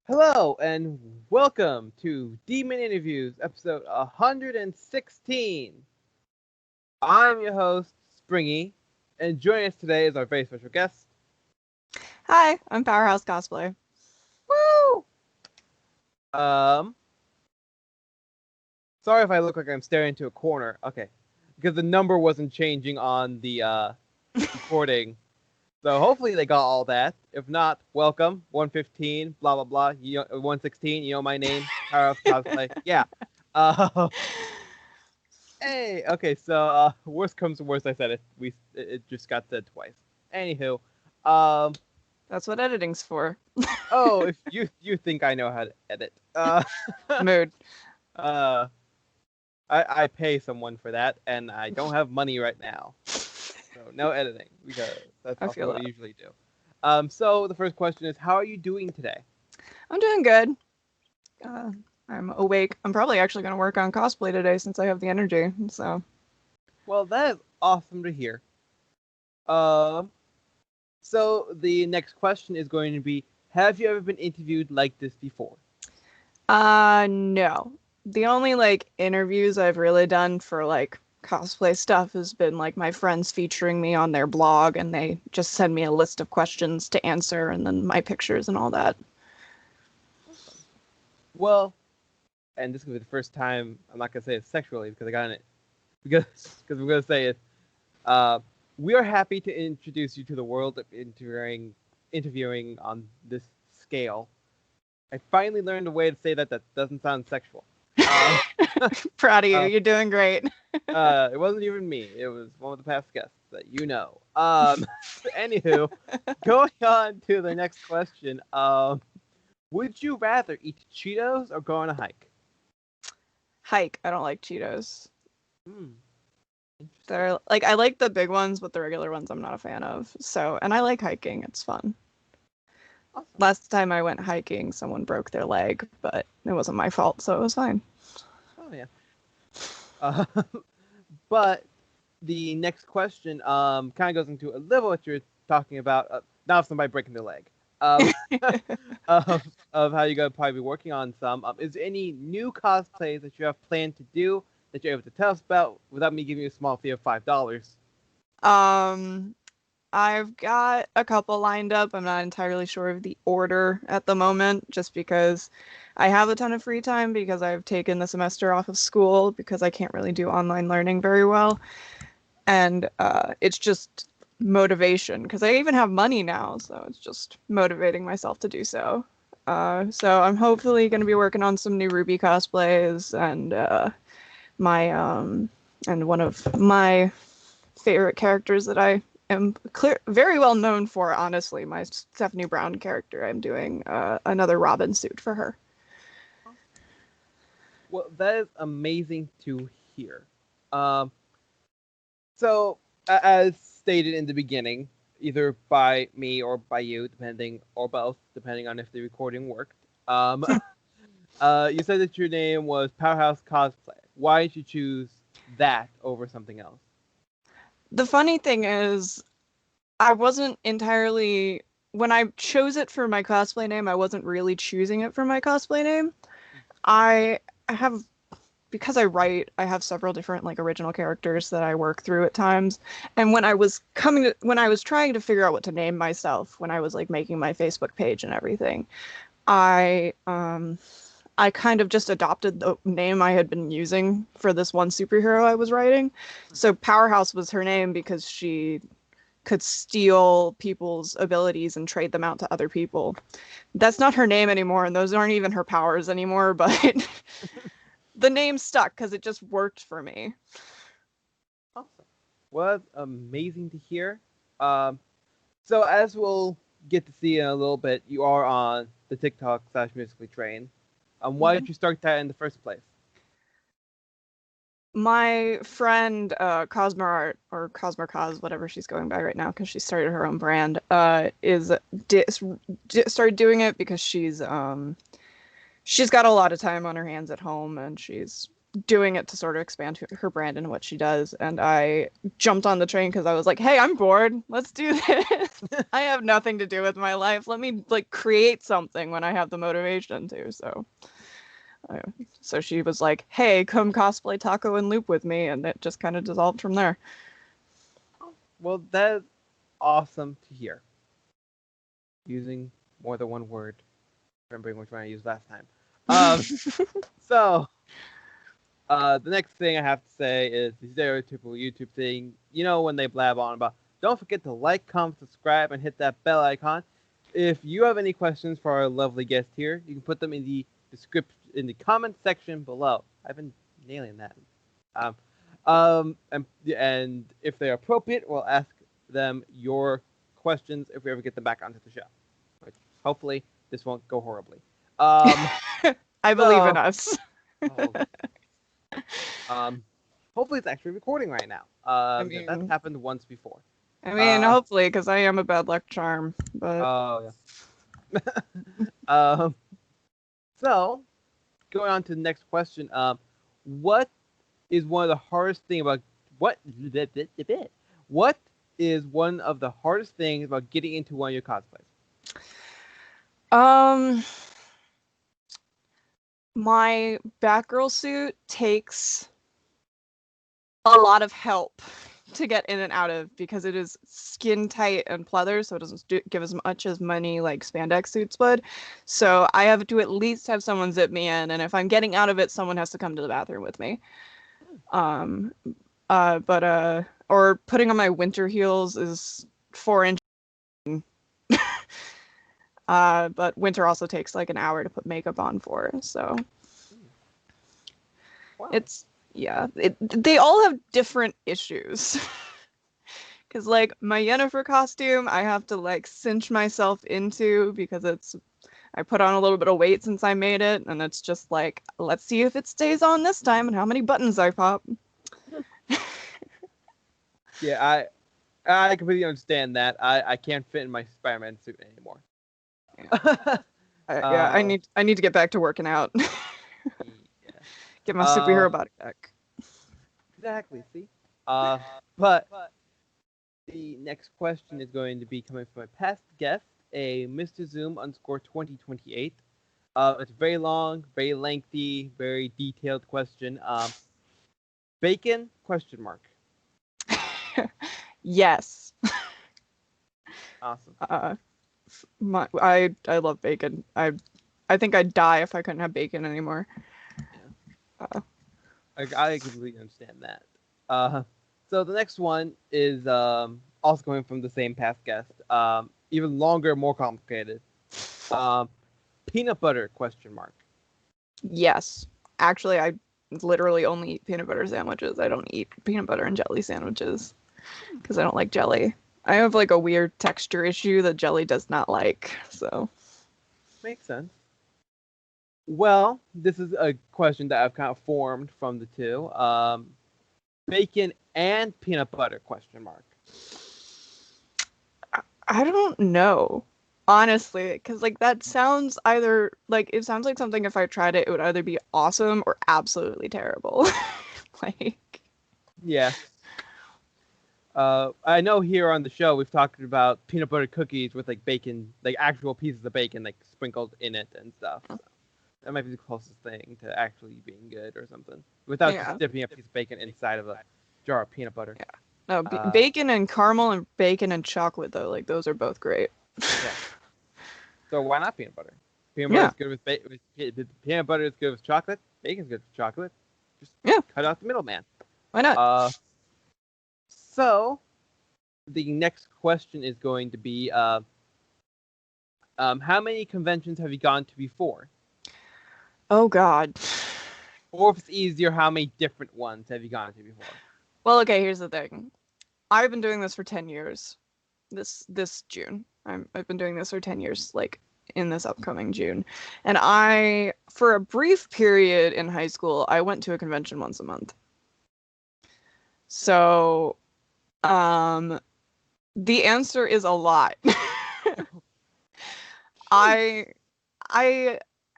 Hello and welcome to Demon Interviews, episode 116. I'm your host, Springy, and joining us today is our very special guest. Hi, I'm Powerhouse Cosplay. Woo! Um, Sorry if I look like I'm staring into a corner. Okay, because the number wasn't changing on the recording. So hopefully they got all that. If not, welcome. 115, blah blah blah. 116. You know my name, Powerhouse Cosplay. Yeah. Uh, Hey, okay, so worst comes to worst, I said it. It just got said twice. Anywho, um, That's what editing's for. oh, if you think I know how to edit, Mood. uh, I pay someone for that, and I don't have money right now, so no editing because that's I also feel what I that. usually do. So the first question is, how are you doing today? I'm doing good. Uh, I'm awake. I'm probably actually going to work on cosplay today since I have the energy. So, Well, that is awesome to hear. Um, so the next question is going to be, have you ever been interviewed like this before? no. The only interviews I've really done for cosplay stuff has been my friends featuring me on their blog and they just send me a list of questions to answer and then my pictures and all that. Awesome. Well, and this could be the first time I'm not gonna say it sexually because I got in it because we're gonna say it. Uh, we are happy to introduce you to the world of interviewing on this scale. I finally learned a way to say that doesn't sound sexual. Um, Proud of you. uh, You're doing great. it wasn't even me. It was one of the past guests that you know. Anywho, going on to the next question. Would you rather eat Cheetos or go on a hike? Hike. I don't like Cheetos. Hmm, interesting. They're I like the big ones, but the regular ones I'm not a fan of. So, and I like hiking. It's fun. Awesome. Last time I went hiking, someone broke their leg, but it wasn't my fault, so it was fine. Oh yeah. Uh, but the next question kind of goes into a little what you're talking about. Not somebody breaking their leg. Um, of how you're gonna probably be working on some. Is there any new cosplays that you have planned to do that you're able to tell us about without me giving you a small fee of $5? um, I've got a couple lined up. I'm not entirely sure of the order at the moment, just because I have a ton of free time because I've taken the semester off of school because I can't really do online learning very well. And it's just motivation because I even have money now, so it's just motivating myself to do so. So I'm hopefully going to be working on some new Ruby cosplays my and one of my favorite characters that I am very well known for. Honestly, my Stephanie Brown character. I'm doing another Robin suit for her. Well, that is amazing to hear. Um, so, as stated in the beginning, either by me or by you, depending, or both, depending on if the recording worked. Um, you said that your name was Powerhouse Cosplay. Why did you choose that over something else? The funny thing is, I wasn't entirely when I chose it for my cosplay name, I wasn't really choosing it for my cosplay name. I have because I write, I have several different original characters that I work through at times. And when I was trying to figure out what to name myself, when I was making my Facebook page and everything, I I kind of just adopted the name I had been using for this one superhero I was writing. So Powerhouse was her name because she could steal people's abilities and trade them out to other people. That's not her name anymore, and those aren't even her powers anymore, but the name stuck because it just worked for me. Awesome. Well, that's amazing to hear. Um, so as we'll get to see in a little bit, you are on the TikTok slash Musically Train. Why Mhm. did you start that in the first place? My friend Cosmar or Cosmar Cos, whatever she's going by right now, because she started her own brand, is started doing it because she's got a lot of time on her hands at home and she's doing it to sort of expand her brand and what she does. And I jumped on the train because I was like, hey, I'm bored. Let's do this. I have nothing to do with my life. Let me like create something when I have the motivation to. So she was like, hey, come cosplay Taco and Loop with me. And it just kind of dissolved from there. Well, that's awesome to hear. Using more than one word. Remembering which one I used last time. So, the next thing I have to say is the stereotypical YouTube thing. You know, when they blab on about, don't forget to like, comment, subscribe, and hit that bell icon. If you have any questions for our lovely guest here, you can put them in the in the comment section below. I've been nailing that. And if they're appropriate, we'll ask them your questions if we ever get them back onto the show. Which hopefully this won't go horribly. I believe in us. Hopefully it's actually recording right now. That's happened once before. I mean, hopefully, because I am a bad luck charm. But oh yeah. So going on to the next question. What is one of the hardest things about what is one of the hardest things about getting into one of your cosplays? My Batgirl suit takes a lot of help to get in and out of because it is skin tight and pleather, so it doesn't give as much as many like spandex suits would. So I have to at least have someone zip me in, and if I'm getting out of it, someone has to come to the bathroom with me. Or putting on my winter heels is 4 inches. But winter also takes like an hour to put makeup on for, so wow. They all have different issues. Because like my Yennefer costume, I have to like cinch myself into because I put on a little bit of weight since I made it, and it's just like, let's see if it stays on this time and how many buttons I pop. Yeah, I completely understand that. I can't fit in my Spider-Man suit anymore. Yeah. I need to get back to working out. Yeah. Get my superhero body back. Exactly. See, but the next question is going to be coming from a past guest, a Mr. Zoom _2028. It's very long, very lengthy, very detailed question. Bacon? Question mark. Yes. Awesome. I love bacon. I think I'd die if I couldn't have bacon anymore. Yeah. I completely understand that. So the next one is also coming from the same past guest. Even longer, more complicated. Peanut butter? Question mark. Yes. Actually, I literally only eat peanut butter sandwiches. I don't eat peanut butter and jelly sandwiches because I don't like jelly. I have like a weird texture issue that jelly does not like, so. Makes sense. Well, this is a question that I've kind of formed from the two. Bacon and peanut butter? Question mark. I don't know, honestly, because like that sounds either like it sounds like something if I tried it, it would either be awesome or absolutely terrible. Like, yeah. I know here on the show we've talked about peanut butter cookies with like bacon, like actual pieces of bacon like sprinkled in it and stuff. So that might be the closest thing to actually being good or something, without just dipping a piece of bacon inside of a jar of peanut butter. Yeah. No, bacon and caramel and bacon and chocolate though, like those are both great. Yeah. So why not peanut butter? Peanut butter is good with peanut butter is good with chocolate. Bacon's good with chocolate. Just cut out the middleman. Why not? So the next question is going to be, how many conventions have you gone to before? Oh God. Or if it's easier, how many different ones have you gone to before? Well, okay, here's the thing. I've been doing this for 10 years. This June. I've been doing this for 10 years, like in this upcoming June. And for a brief period in high school, I went to a convention once a month. So, the answer is a lot. I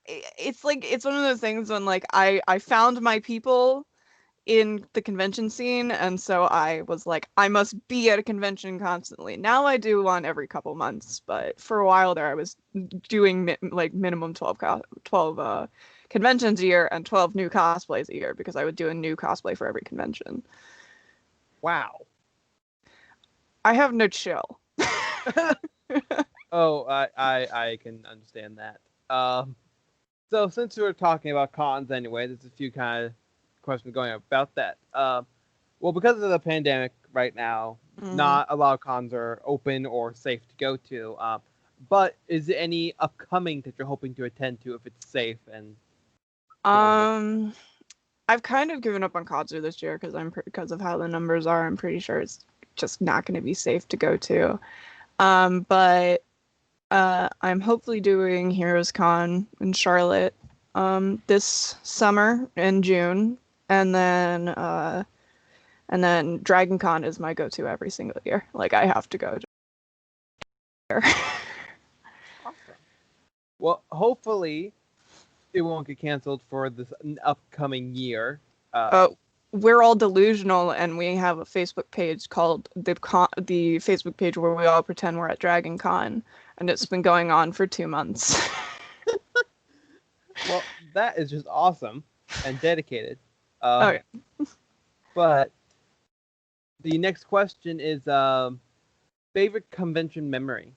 it's like it's one of those things when like I found my people in the convention scene, and so I was like, I must be at a convention constantly. Now I do one every couple months, but for a while there I was doing like minimum 12 conventions a year and 12 new cosplays a year because I would do a new cosplay for every convention. Wow. I have no chill. Oh, I can understand that. So since we're talking about cons anyway, there's a few kind of questions going about that. Well, because of the pandemic right now, not a lot of cons are open or safe to go to. But is there any upcoming that you're hoping to attend to if it's safe and affordable? I've kind of given up on Katsu this year because because of how the numbers are. I'm pretty sure it's just not going to be safe to go to. But I'm hopefully doing Heroes Con in Charlotte this summer in June, and then Dragon Con is my go-to every single year. Like I have to go there. Awesome. Well, hopefully it won't get canceled for this upcoming year. We're all delusional, and we have a Facebook page called the Facebook page where we all pretend we're at Dragon Con, and it's been going on for 2 months. Well, that is just awesome and dedicated. Okay. But the next question is favorite convention memory.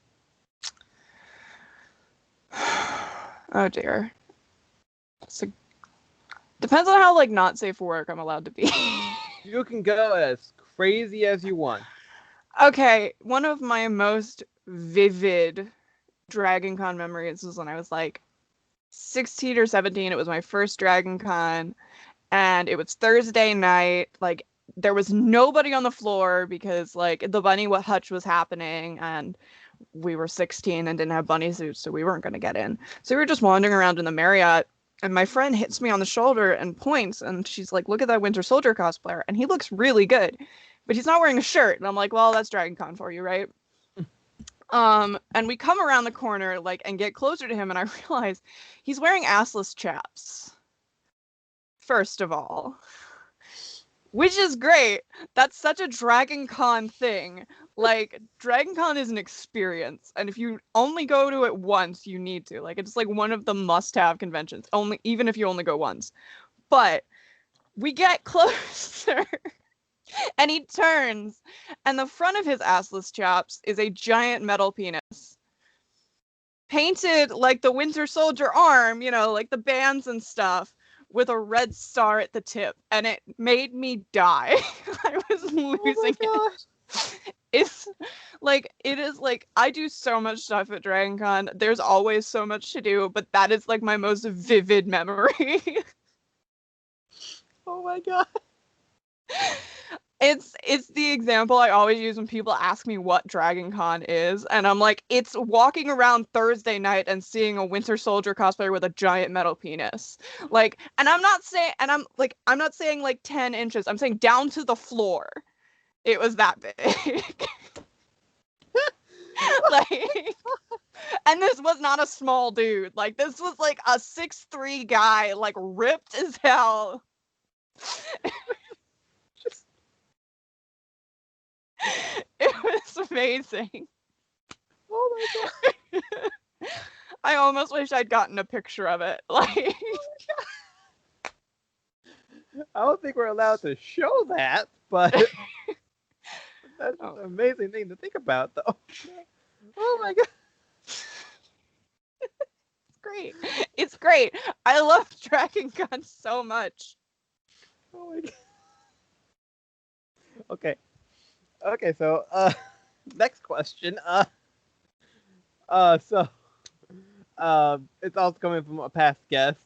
Oh dear. So depends on how like not safe for work I'm allowed to be. You can go as crazy as you want. Okay, one of my most vivid Dragon Con memories was when I was like 16 or 17. It was my first Dragon Con, and it was Thursday night. Like there was nobody on the floor because like the bunny hutch was happening, and we were 16 and didn't have bunny suits, so we weren't going to get in. So we were just wandering around in the Marriott, and my friend hits me on the shoulder and points, and she's like, "Look at that Winter Soldier cosplayer, and he looks really good, but he's not wearing a shirt." And I'm like, "Well, that's Dragon Con for you, right?" And we come around the corner, like, and get closer to him, and I realize he's wearing assless chaps. First of all, which is great. That's such a Dragon Con thing. Like, Dragon Con is an experience, and if you only go to it once, you need to. Like, it's like one of the must-have conventions. Only even if you only go once. But we get closer, and he turns, and the front of his assless chaps is a giant metal penis. Painted like the Winter Soldier arm, you know, like the bands and stuff, with a red star at the tip, and it made me die. I was losing it. It's like it is like I do so much stuff at Dragon Con. There's always so much to do, but that is like my most vivid memory. Oh my god. It's the example I always use when people ask me what Dragon Con is, and I'm like, it's walking around Thursday night and seeing a Winter Soldier cosplayer with a giant metal penis. Like, and I'm not saying like 10 inches. I'm saying down to the floor. It was that big. Like, and this was not a small dude. Like, this was like a 6'3" guy, like ripped as hell. It was amazing. Oh my god. I almost wish I'd gotten a picture of it. Like, I don't think we're allowed to show that, but that's just an amazing thing to think about, though. Oh my god. it's great. It's great. I love Dragon Gun so much. Oh my god. Okay. Okay, so next question. So it's also coming from a past guest.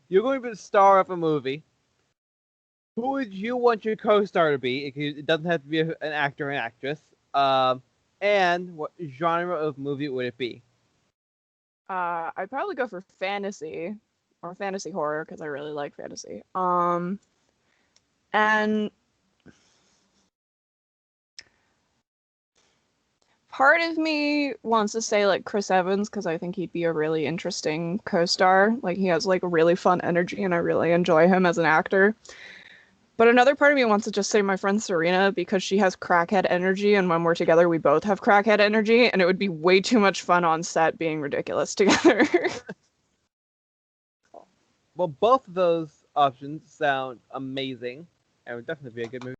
You're going to be the star of a movie. Who would you want your co-star to be? It doesn't have to be an actor or an actress. And what genre of movie would it be? I'd probably go for fantasy or fantasy horror because I really like fantasy. And part of me wants to say like Chris Evans because I think he'd be a really interesting co-star. Like he has like a really fun energy and I really enjoy him as an actor. But another part of me wants to just say my friend Serena because she has crackhead energy and when we're together we both have crackhead energy and it would be way too much fun on set being ridiculous together. Well, both of those options sound amazing and would definitely be a good movie.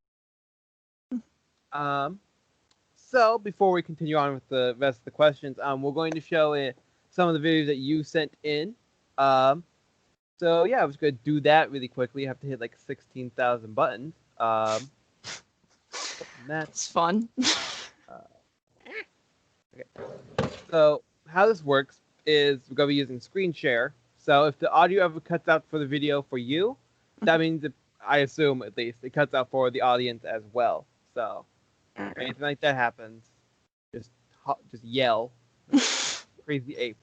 So before we continue on with the rest of the questions, we're going to show some of the videos that you sent in. So yeah, I was going to do that really quickly. You have to hit like 16,000 buttons. That's fun. Okay. So how this works is we're going to be using screen share. So if the audio ever cuts out for the video for you, that means that, I assume at least it cuts out for the audience as well. So if anything like that happens, just yell, crazy ape.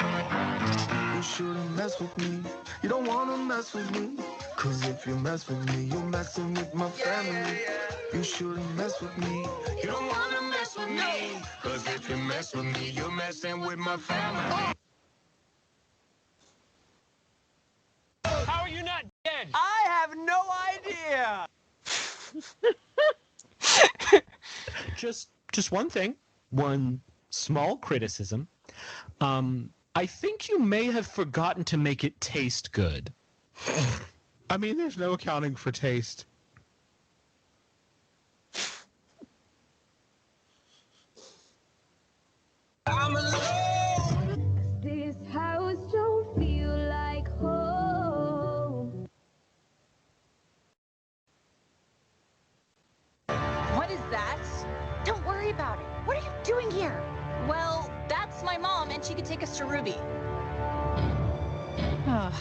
You shouldn't mess with me. You don't wanna mess with me. Cause if you mess with me, you're messing with my family. You shouldn't mess with me. You don't wanna mess with me. Cause if you mess with me, you're messing with my family. How are you not dead? I have no idea. Just one thing, one small criticism. I think you may have forgotten to make it taste good. I mean, there's no accounting for taste. I'm alone. This house don't feel like home. What is that? Don't worry about it. What are you doing here? Well, that's my mom, and she could take us to Ruby. Ugh.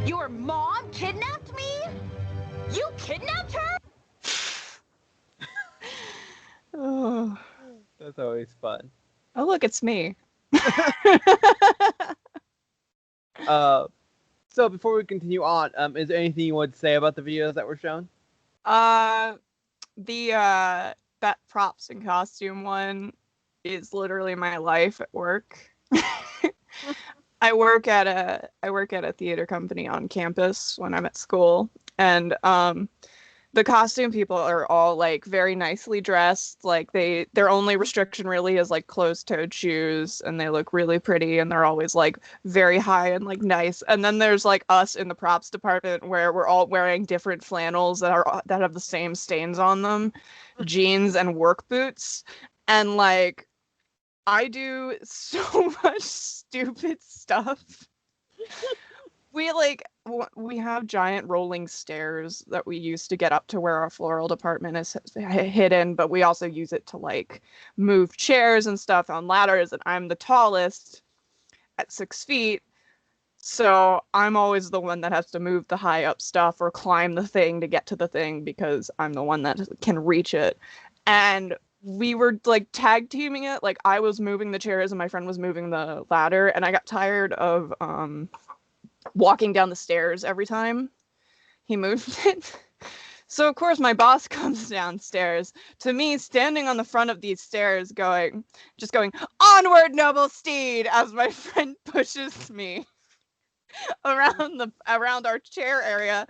Your mom kidnapped me? You kidnapped her? Oh. That's always fun. Oh, look, it's me. So before we continue on, is there anything you want to say about the videos that were shown? That props and costume one is literally my life at work. I work at a theater company on campus when I'm at school, and the costume people are all like very nicely dressed. Like their only restriction really is like closed-toed shoes, and they look really pretty, and they're always like very high and like nice. And then there's like us in the props department where we're all wearing different flannels that have the same stains on them, jeans and work boots, and like I do so much stupid stuff. We have giant rolling stairs that we use to get up to where our floral department is hidden, but we also use it to like move chairs and stuff on ladders, and I'm the tallest at 6 feet. So I'm always the one that has to move the high up stuff or climb the thing to get to the thing because I'm the one that can reach it. And we were like tag teaming it. Like I was moving the chairs and my friend was moving the ladder, and I got tired of walking down the stairs every time he moved it. So of course my boss comes downstairs to me standing on the front of these stairs going onward noble steed as my friend pushes me around our chair area.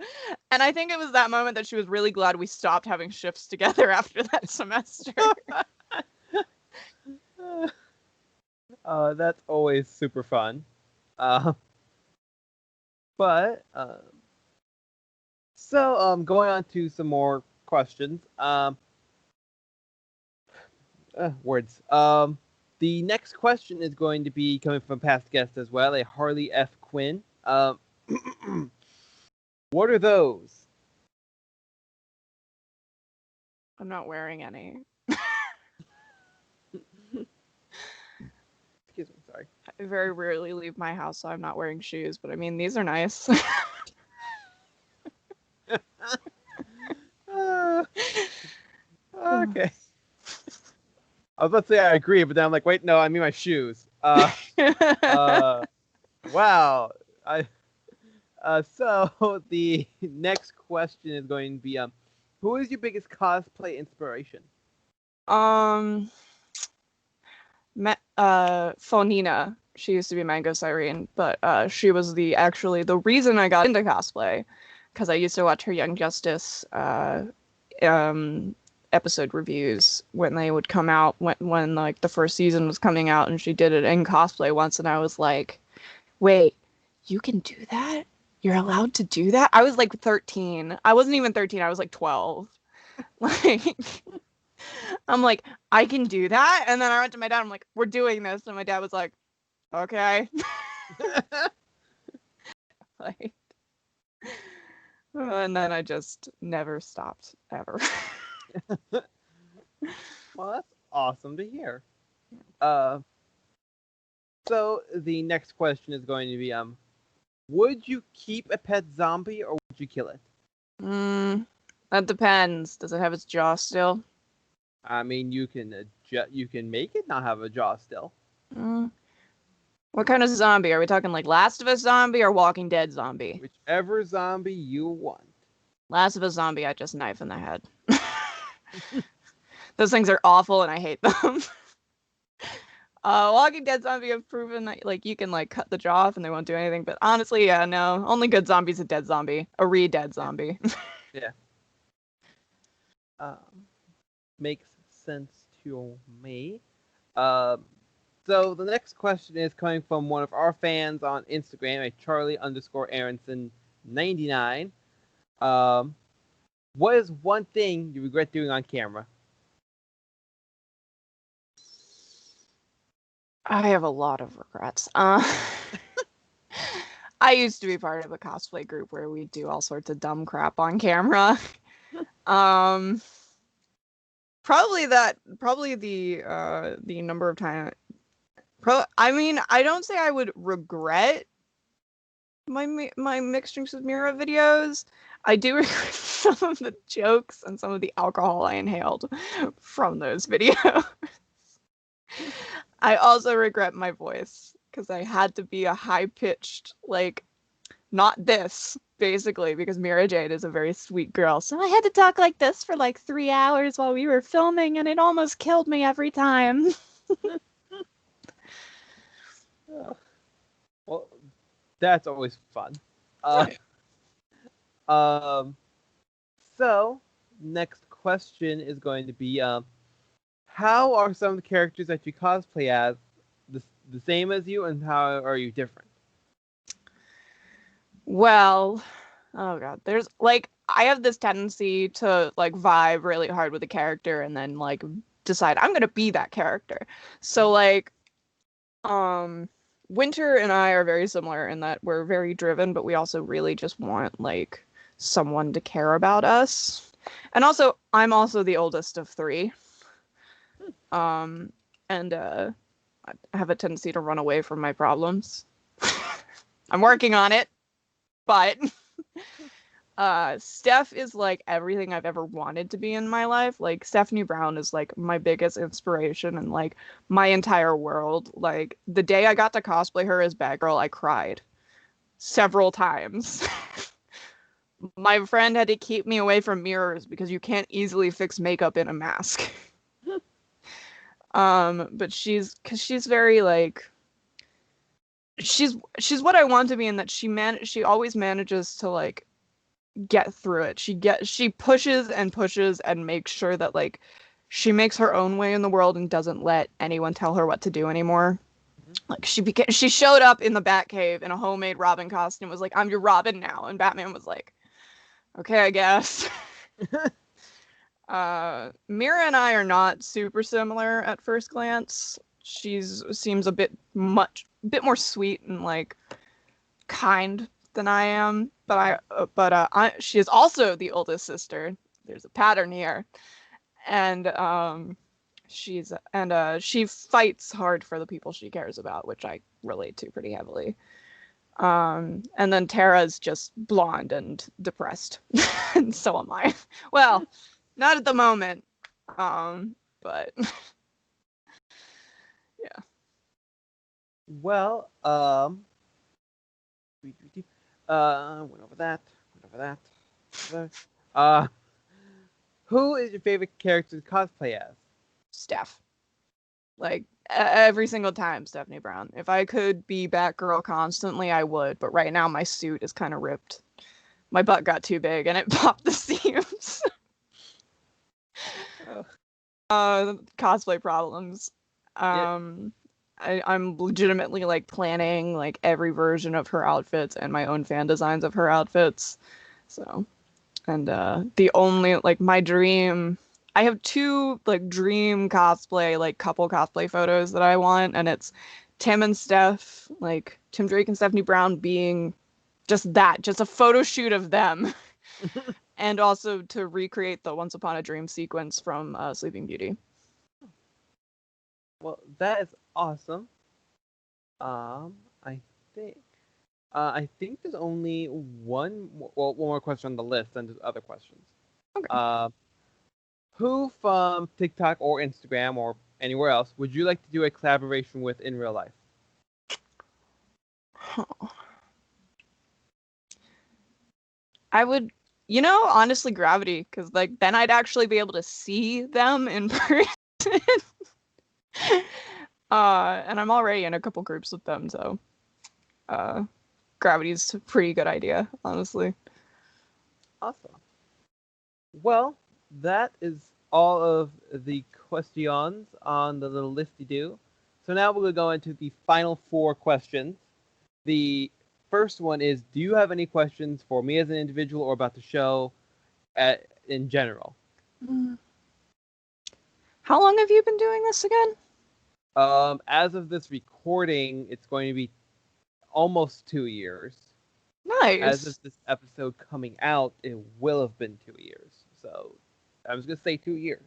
And I think it was that moment that she was really glad we stopped having shifts together after that semester. That's always super fun. So going on to some more questions. Words. The next question is going to be coming from a past guest as well, a Harley F. Quinn. What are those? I'm not wearing any. Excuse me, sorry. I very rarely leave my house, so I'm not wearing shoes, but I mean, these are nice. Okay. I was about to say I agree, but then I'm like, wait, no, I mean my shoes. Wow. So the next question is going to be, who is your biggest cosplay inspiration? Fonina. She used to be Mango Cyrene, but she was the reason I got into cosplay, because I used to watch her Young Justice episode reviews when they would come out, when like the first season was coming out, and she did it in cosplay once, and I was like, wait, you can do that? You're allowed to do that? I was like 13. I wasn't even 13, I was like 12. Like, I'm like, I can do that? And then I went to my dad, I'm like, we're doing this. And my dad was like, okay. Like, and then I just never stopped, ever. Well, that's awesome to hear. So the next question is going to be, would you keep a pet zombie or would you kill it? That depends. Does it have its jaw still? I mean, you can make it not have a jaw still. What kind of zombie? Are we talking like Last of Us zombie or Walking Dead zombie? Whichever zombie you want. Last of Us zombie, I just knife in the head. Those things are awful and I hate them. Walking Dead zombie have proven that like you can like cut the jaw off and they won't do anything, but honestly, yeah, no. Only good zombie's a dead zombie. A re-dead zombie. Yeah. Makes sense to me. So the next question is coming from one of our fans on Instagram at Charlie_Aronson99. What is one thing you regret doing on camera? I have a lot of regrets. I used to be part of a cosplay group where we do all sorts of dumb crap on camera. Probably the number of times. I mean, I don't say I would regret my mixed drinks with Mira videos. I do regret some of the jokes and some of the alcohol I inhaled from those videos. I also regret my voice because I had to be a high-pitched, like, not this, basically, because Mira Jade is a very sweet girl. So I had to talk like this for like 3 hours while we were filming, and it almost killed me every time. Well, that's always fun. So next question is going to be, how are some of the characters that you cosplay as the same as you, and how are you different? Well, oh god, there's like I have this tendency to like vibe really hard with a character and then like decide I'm gonna be that character. So like, Winter and I are very similar in that we're very driven, but we also really just want like someone to care about us. And also, I'm also the oldest of 3. And I have a tendency to run away from my problems. I'm working on it, but Steph is like everything I've ever wanted to be in my life. Like Stephanie Brown is like my biggest inspiration and like my entire world. Like the day I got to cosplay her as Batgirl, I cried several times. My friend had to keep me away from mirrors because you can't easily fix makeup in a mask. But she's very like she's what I want to be in that she always manages to like get through it. She pushes and pushes and makes sure that like she makes her own way in the world and doesn't let anyone tell her what to do anymore. Like she showed up in the Batcave in a homemade Robin costume, was like, I'm your Robin now, and Batman was like, okay, I guess. Mira and I are not super similar at first glance. Seems a bit more sweet and like kind than I am, but she is also the oldest sister. There's a pattern here, and she fights hard for the people she cares about, which I relate to pretty heavily. And then Tara's just blonde and depressed, and so am I. Well, not at the moment, but yeah. Well, went over that. Who is your favorite character to cosplay as? Steph. Like every single time, Stephanie Brown. If I could be Batgirl constantly, I would. But right now, my suit is kind of ripped. My butt got too big and it popped the seams. Cosplay problems. I'm legitimately like planning like every version of her outfits and my own fan designs of her outfits. So, and the only like my dream, I have two like dream cosplay like couple cosplay photos that I want, and it's Tim and Steph, like Tim Drake and Stephanie Brown being just a photo shoot of them. And also to recreate the Once Upon a Dream sequence from Sleeping Beauty. Well, that is awesome. I think, I think there's only one more question on the list, and there's other questions. Okay. Who from TikTok or Instagram or anywhere else would you like to do a collaboration with in real life? I would, honestly, Gravity, because like then I'd actually be able to see them in person. And I'm already in a couple groups with them, so Gravity's a pretty good idea, honestly. Awesome. Well, that is all of the questions on the little listy do. So now we're going to go into the final 4 questions. The first one is, do you have any questions for me as an individual or about the show in general? How long have you been doing this again? As of this recording, it's going to be almost 2 years. Nice. As of this episode coming out, it will have been 2 years. So I was going to say 2 years.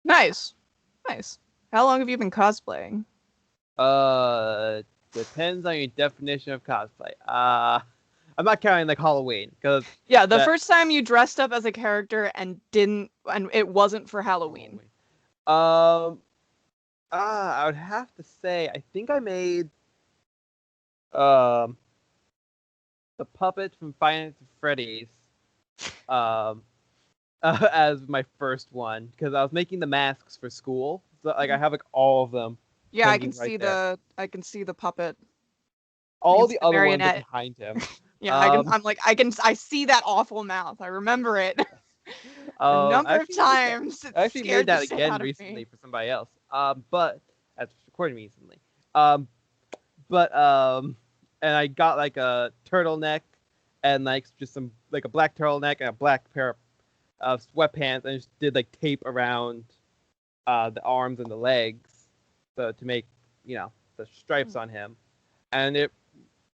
Nice. How long have you been cosplaying? Depends on your definition of cosplay. I'm not counting like Halloween because the first time you dressed up as a character and it wasn't for Halloween. I would have to say I think I made the puppet from Five Nights at Freddy's as my first one because I was making the masks for school. So like I have like all of them. Yeah, I can right see the puppet. All the other ones marionette are behind him. Yeah, I see that awful mouth. I remember it. A number of times. I actually made that again recently for somebody else. But as recording recently. And I got like a turtleneck and like just some like a black turtleneck and a black pair of sweatpants, and I just did like tape around the arms and the legs, so to make the stripes on him, and it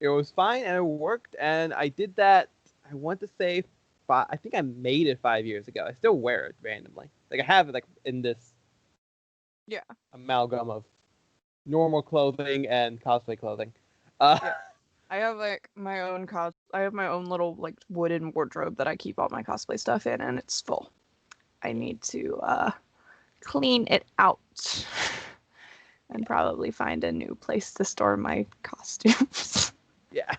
was fine and it worked, and I did that. I want to say I think I made it 5 years ago. I still wear it randomly. Like I have it like in this amalgam of normal clothing and cosplay clothing. I have like my own I have my own little like wooden wardrobe that I keep all my cosplay stuff in, and it's full. I need to clean it out and probably find a new place to store my costumes. Yeah.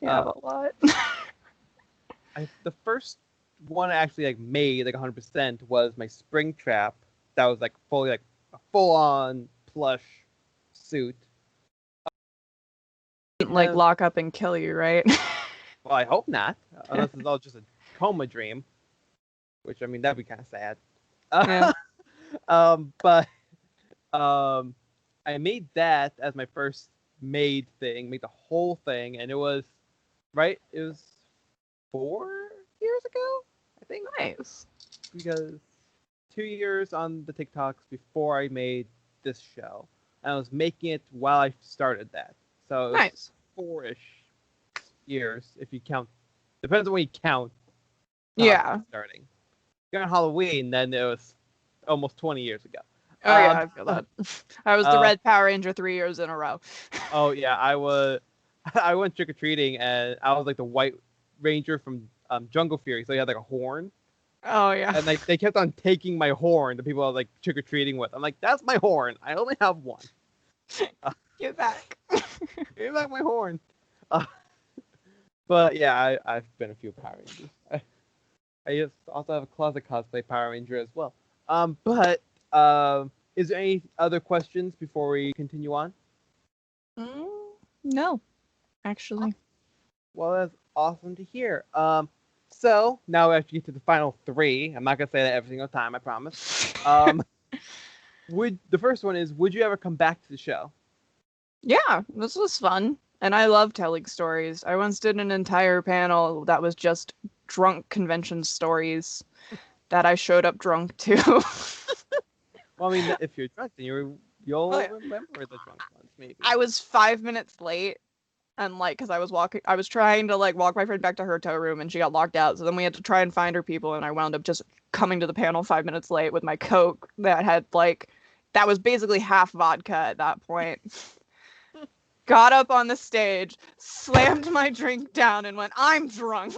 Yeah, a lot. The first one I actually like made like 100% was my spring trap. That was like fully like a full-on plush suit. Like lock up and kill you, right? Well, I hope not, unless it's all just a coma dream, which I mean that'd be kind of sad. Yeah. But I made that as my first made the whole thing, and it was 4 years ago, I think. Nice. Because 2 years on the TikToks before I made this show, and I was making it while I started that. So it was nice. 4-ish years if you count. Depends on when you count. Yeah. Starting. If you're on Halloween, then it was almost 20 years ago. Oh yeah, I feel that. I was the Red Power Ranger 3 years in a row. Oh yeah, I went trick or treating, and I was like the White Ranger from Jungle Fury, so he had like a horn. Oh yeah. And like they kept on taking my horn, the people I was like trick or treating with. I'm like, that's my horn. I only have one. Get back. Give back my horn. But yeah, I've been a few Power Rangers. I just also have a closet cosplay Power Ranger as well. But Is there any other questions before we continue on? No, actually. Well, that's awesome to hear. So now we have to get to the final three. I'm not gonna say that every single time, I promise. The first one is, would you ever come back to the show? Yeah, this was fun. And I love telling stories. I once did an entire panel that was just drunk convention stories that I showed up drunk to. Well, I mean, if you're drunk, then you'll Oh, yeah. remember the drunk ones, maybe. I was 5 minutes late, and like, because I was trying to like walk my friend back to her hotel room, and she got locked out. So then we had to try and find her people, and I wound up just coming to the panel 5 minutes late with my Coke that was basically half vodka at that point. Got up on the stage, slammed my drink down, and went, "I'm drunk."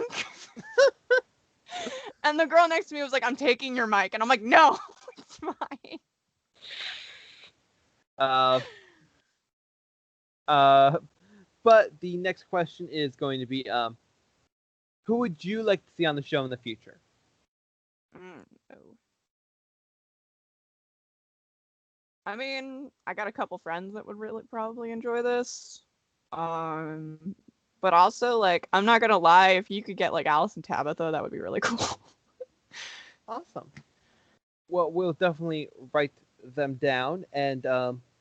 And the girl next to me was like, "I'm taking your mic," and I'm like, "No, it's mine." But the next question is going to be, who would you like to see on the show in the future? I mean, I got a couple friends that would really probably enjoy this. But also, like, I'm not gonna lie, if you could get like Alice and Tabitha, that would be really cool. Awesome. Well, we'll definitely write them down, and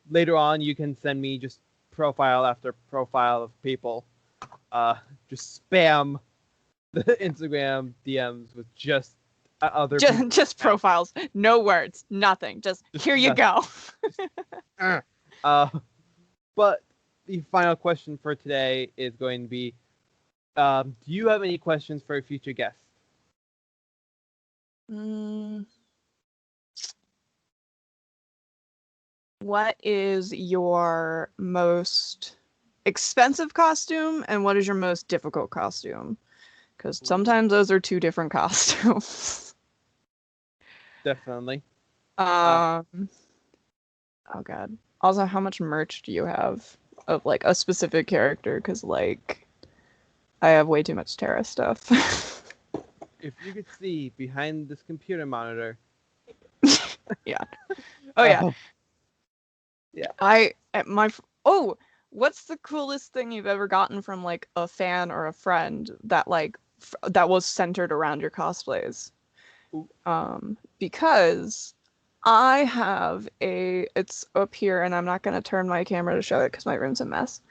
later on you can send me just profile after profile of people. Just spam the Instagram DMs with just other people. Just profiles, no words, nothing. Just here you go. But the final question for today is going to be, do you have any questions for a future guest? What is your most expensive costume, and what is your most difficult costume? Because sometimes those are two different costumes. Definitely. Oh god. Also, how much merch do you have of like a specific character? Because like, I have way too much Terra stuff. If you could see behind this computer monitor. Yeah. Oh yeah. Yeah. What's the coolest thing you've ever gotten from like a fan or a friend that like that was centered around your cosplays? Because I have it's up here, and I'm not gonna turn my camera to show it because my room's a mess.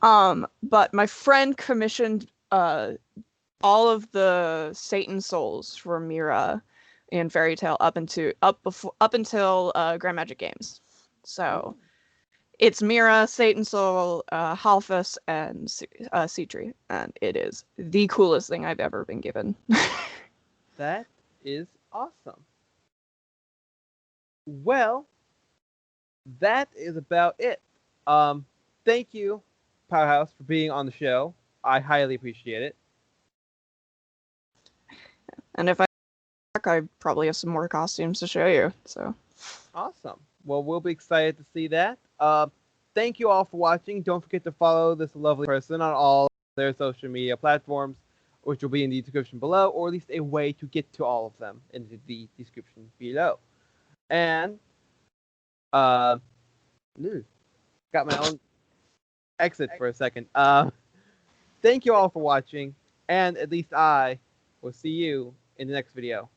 But my friend commissioned all of the Satan souls for Mira in Fairy Tail up until Grand Magic Games. So it's Mira, Satan Soul, Halfus, and Citri, and it is the coolest thing I've ever been given. That is awesome. Well, that is about it. Thank you, Powerhouse, for being on the show. I highly appreciate it. And if I probably have some more costumes to show you. So awesome. Well, we'll be excited to see that. Thank you all for watching. Don't forget to follow this lovely person on all their social media platforms, which will be in the description below, or at least a way to get to all of them in the description below. And got my own exit for a second. Thank you all for watching, and at least I will see you in the next video.